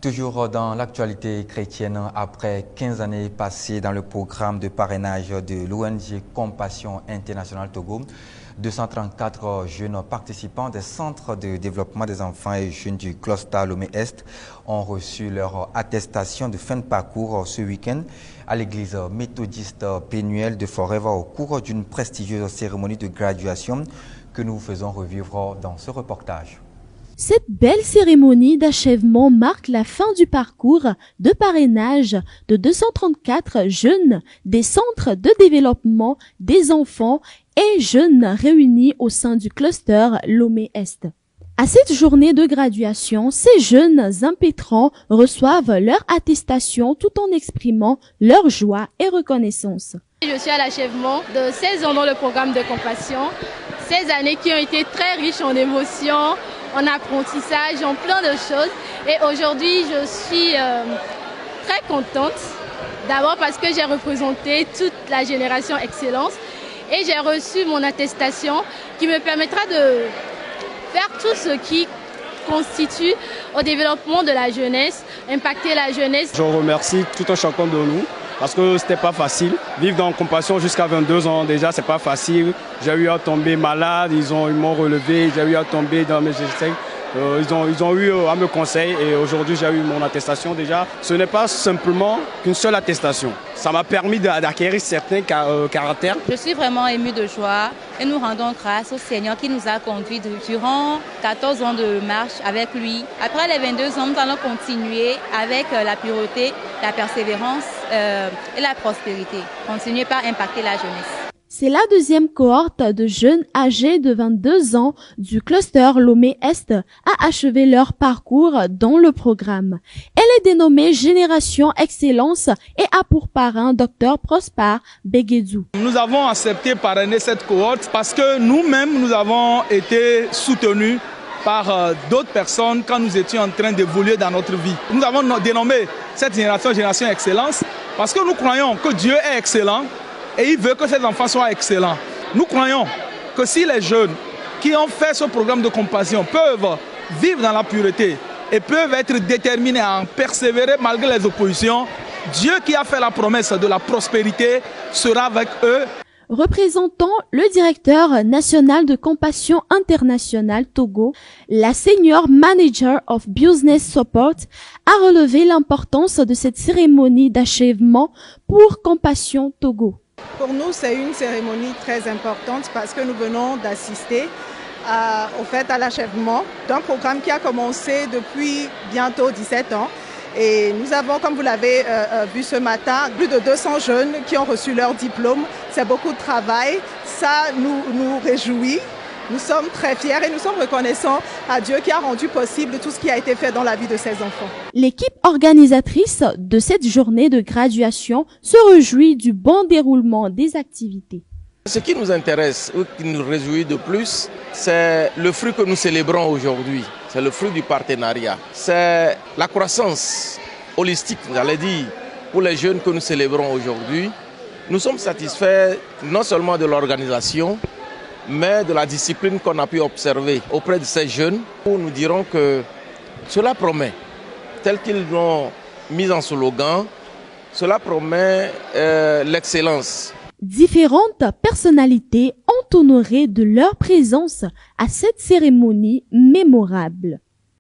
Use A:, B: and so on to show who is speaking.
A: Toujours dans l'actualité chrétienne, après 15 années passées dans le programme de parrainage de l'ONG Compassion Internationale Togo, 234 jeunes participants des centres de développement des enfants et jeunes du cluster Lomé-Est ont reçu leur attestation de fin de parcours ce week-end à l'église méthodiste Pénuel de Forever au cours d'une prestigieuse cérémonie de graduation que nous vous faisons revivre dans ce reportage.
B: Cette belle cérémonie d'achèvement marque la fin du parcours de parrainage de 234 jeunes des centres de développement des enfants et jeunes réunis au sein du cluster Lomé-Est. À cette journée de graduation, ces jeunes impétrants reçoivent leur attestation tout en exprimant leur joie et reconnaissance.
C: Je suis à l'achèvement de 16 ans dans le programme de compassion, 16 années qui ont été très riches en émotions, en apprentissage, en plein de choses. Et aujourd'hui, je suis très contente. D'abord parce que j'ai représenté toute la génération Excellence et j'ai reçu mon attestation qui me permettra de faire tout ce qui constitue au développement de la jeunesse, impacter la jeunesse.
D: Je remercie tout un chacun de nous parce que c'était pas facile. Vivre dans Compassion jusqu'à 22 ans déjà, c'est pas facile. J'ai eu à tomber malade, ils m'ont relevé, j'ai eu à tomber dans mes essais. Ils ont eu à me conseiller et aujourd'hui j'ai eu mon attestation déjà. Ce n'est pas simplement qu'une seule attestation. Ça m'a permis d'acquérir certains caractères.
E: Je suis vraiment émue de joie et nous rendons grâce au Seigneur qui nous a conduits durant 14 ans de marche avec lui. Après les 22 ans, nous allons continuer avec la pureté, la persévérance et la prospérité. Continuer par impacter la jeunesse.
B: C'est la deuxième cohorte de jeunes âgés de 22 ans du cluster Lomé-Est à achever leur parcours dans le programme. Elle est dénommée Génération Excellence et a pour parrain Dr Prosper Beguedou.
F: Nous avons accepté parrainer cette cohorte parce que nous-mêmes, nous avons été soutenus par d'autres personnes quand nous étions en train d'évoluer dans notre vie. Nous avons dénommé cette Génération Excellence parce que nous croyons que Dieu est excellent et il veut que ces enfants soient excellents. Nous croyons que si les jeunes qui ont fait ce programme de compassion peuvent vivre dans la pureté et peuvent être déterminés à en persévérer malgré les oppositions, Dieu qui a fait la promesse de la prospérité sera avec eux.
B: Représentant le directeur national de Compassion Internationale Togo, la Senior Manager of Business Support a relevé l'importance de cette cérémonie d'achèvement pour Compassion Togo.
G: Pour nous, c'est une cérémonie très importante parce que nous venons d'assister à l'achèvement d'un programme qui a commencé depuis bientôt 17 ans. Et nous avons, comme vous l'avez vu ce matin, plus de 200 jeunes qui ont reçu leur diplôme. C'est beaucoup de travail. Ça nous réjouit. Nous sommes très fiers et nous sommes reconnaissants à Dieu qui a rendu possible tout ce qui a été fait dans la vie de ces enfants.
B: L'équipe organisatrice de cette journée de graduation se réjouit du bon déroulement des activités.
H: Ce qui nous intéresse ou qui nous réjouit de plus, c'est le fruit que nous célébrons aujourd'hui. C'est le fruit du partenariat. C'est la croissance holistique, j'allais dire, pour les jeunes que nous célébrons aujourd'hui. Nous sommes satisfaits non seulement de l'organisation, mais de la discipline qu'on a pu observer auprès de ces jeunes. Nous dirons que cela promet, tel qu'ils l'ont mis en slogan, cela promet l'excellence.
B: Différentes personnalités ont honoré de leur présence à cette cérémonie mémorable.